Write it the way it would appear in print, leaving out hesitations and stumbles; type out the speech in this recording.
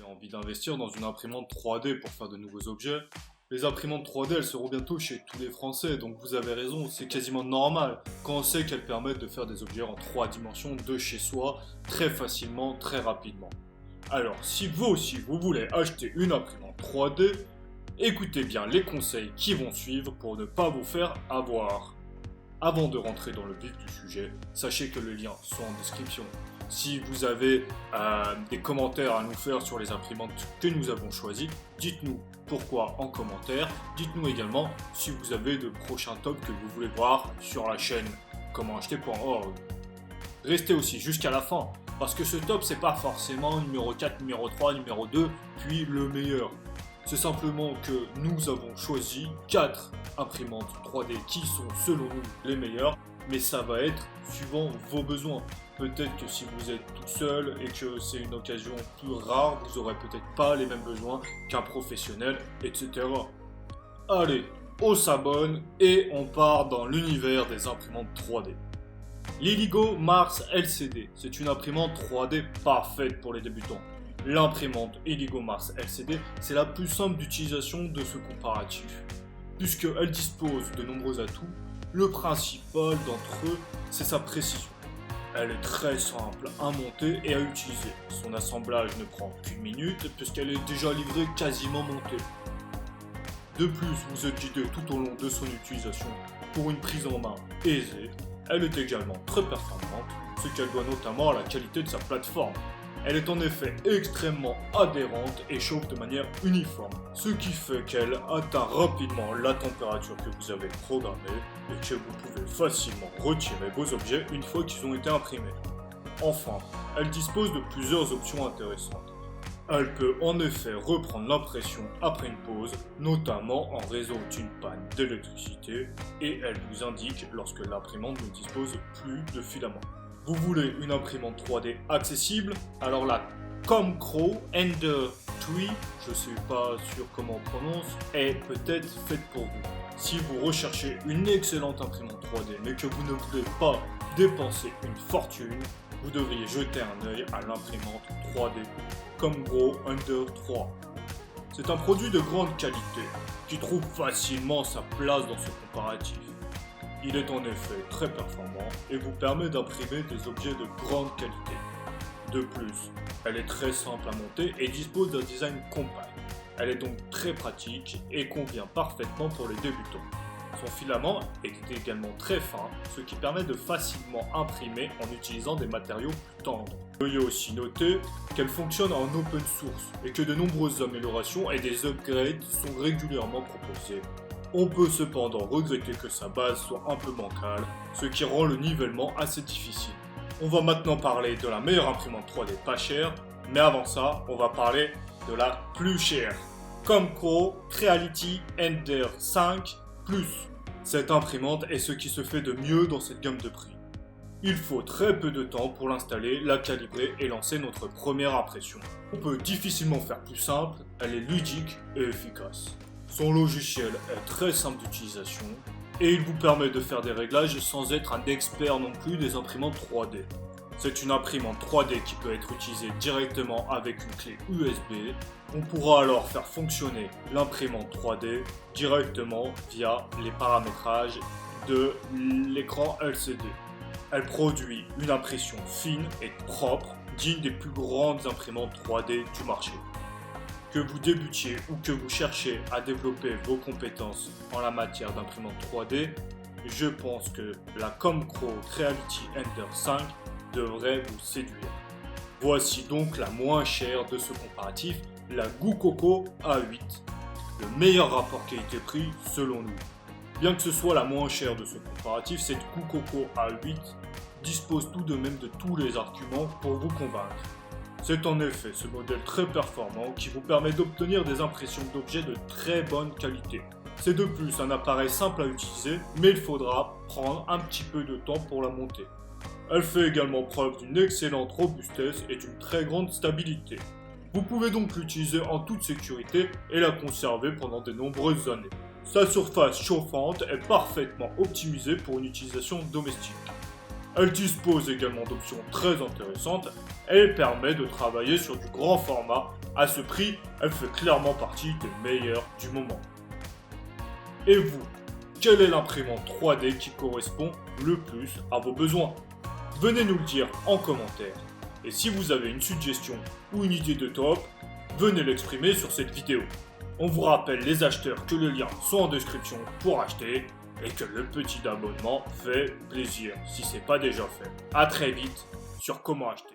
envie d'investir dans une imprimante 3D pour faire de nouveaux objets. Les imprimantes 3D, elles seront bientôt chez tous les Français, donc vous avez raison, c'est quasiment normal quand on sait qu'elles permettent de faire des objets en 3 dimensions de chez soi, très facilement, très rapidement. Alors, si vous aussi vous voulez acheter une imprimante 3D, écoutez bien les conseils qui vont suivre pour ne pas vous faire avoir. Avant de rentrer dans le vif du sujet, sachez que les liens sont en description. Si vous avez des commentaires à nous faire sur les imprimantes que nous avons choisies, dites-nous pourquoi en commentaire. Dites-nous également si vous avez de prochains tops que vous voulez voir sur la chaîne commentacheter.org. Restez aussi jusqu'à la fin, parce que ce top c'est pas forcément numéro 4, numéro 3, numéro 2, puis le meilleur. C'est simplement que nous avons choisi 4 imprimantes 3D qui sont selon nous les meilleures, mais ça va être suivant vos besoins. Peut-être que si vous êtes tout seul et que c'est une occasion plus rare, vous n'aurez peut-être pas les mêmes besoins qu'un professionnel, etc. Allez, on s'abonne et on part dans l'univers des imprimantes 3D. L'Illigo Mars LCD, c'est une imprimante 3D parfaite pour les débutants. L'imprimante Illigo Mars LCD, c'est la plus simple d'utilisation de ce comparatif, puisqu'elle dispose de nombreux atouts. Le principal d'entre eux, c'est sa précision. Elle est très simple à monter et à utiliser. Son assemblage ne prend qu'une minute puisqu'elle est déjà livrée quasiment montée. De plus, vous êtes guidé tout au long de son utilisation pour une prise en main aisée. Elle est également très performante, ce qu'elle doit notamment à la qualité de sa plateforme. Elle est en effet extrêmement adhérente et chauffe de manière uniforme, ce qui fait qu'elle atteint rapidement la température que vous avez programmée et que vous pouvez facilement retirer vos objets une fois qu'ils ont été imprimés. Enfin, elle dispose de plusieurs options intéressantes. Elle peut en effet reprendre l'impression après une pause, notamment en raison d'une panne d'électricité, et elle vous indique lorsque l'imprimante ne dispose plus de filaments. Vous voulez une imprimante 3D accessible? Alors la Comcro Ender 3, je ne sais pas sûr comment on prononce, est peut-être faite pour vous. Si vous recherchez une excellente imprimante 3D mais que vous ne voulez pas dépenser une fortune, vous devriez jeter un œil à l'imprimante 3D Comcro Ender 3. C'est un produit de grande qualité qui trouve facilement sa place dans ce comparatif. Il est en effet très performant et vous permet d'imprimer des objets de grande qualité. De plus, elle est très simple à monter et dispose d'un design compact. Elle est donc très pratique et convient parfaitement pour les débutants. Son filament est également très fin, ce qui permet de facilement imprimer en utilisant des matériaux plus tendres. Veuillez aussi noter qu'elle fonctionne en open source et que de nombreuses améliorations et des upgrades sont régulièrement proposés. On peut cependant regretter que sa base soit un peu bancale, ce qui rend le nivellement assez difficile. On va maintenant parler de la meilleure imprimante 3D pas chère, mais avant ça, on va parler de la plus chère. Comcro Creality Ender 5 Plus. Cette imprimante est ce qui se fait de mieux dans cette gamme de prix. Il faut très peu de temps pour l'installer, la calibrer et lancer notre première impression. On peut difficilement faire plus simple, elle est ludique et efficace. Son logiciel est très simple d'utilisation et il vous permet de faire des réglages sans être un expert non plus des imprimantes 3D. C'est une imprimante 3D qui peut être utilisée directement avec une clé USB. On pourra alors faire fonctionner l'imprimante 3D directement via les paramétrages de l'écran LCD. Elle produit une impression fine et propre, digne des plus grandes imprimantes 3D du marché. Que vous débutiez ou que vous cherchez à développer vos compétences en la matière d'imprimante 3D, je pense que la Comcro Creality Ender 5 devrait vous séduire. Voici donc la moins chère de ce comparatif, la Goukoko A8, le meilleur rapport qualité-prix selon nous. Bien que ce soit la moins chère de ce comparatif, cette Goukoko A8 dispose tout de même de tous les arguments pour vous convaincre. C'est en effet ce modèle très performant qui vous permet d'obtenir des impressions d'objets de très bonne qualité. C'est de plus un appareil simple à utiliser, mais il faudra prendre un petit peu de temps pour la monter. Elle fait également preuve d'une excellente robustesse et d'une très grande stabilité. Vous pouvez donc l'utiliser en toute sécurité et la conserver pendant de nombreuses années. Sa surface chauffante est parfaitement optimisée pour une utilisation domestique. Elle dispose également d'options très intéressantes et elle permet de travailler sur du grand format. À ce prix, elle fait clairement partie des meilleures du moment. Et vous, quelle est l'imprimante 3D qui correspond le plus à vos besoins? Venez nous le dire en commentaire. Et si vous avez une suggestion ou une idée de top, venez l'exprimer sur cette vidéo. On vous rappelle les acheteurs que les liens sont en description pour acheter et que le petit abonnement fait plaisir si c'est pas déjà fait. A très vite sur Comment acheter.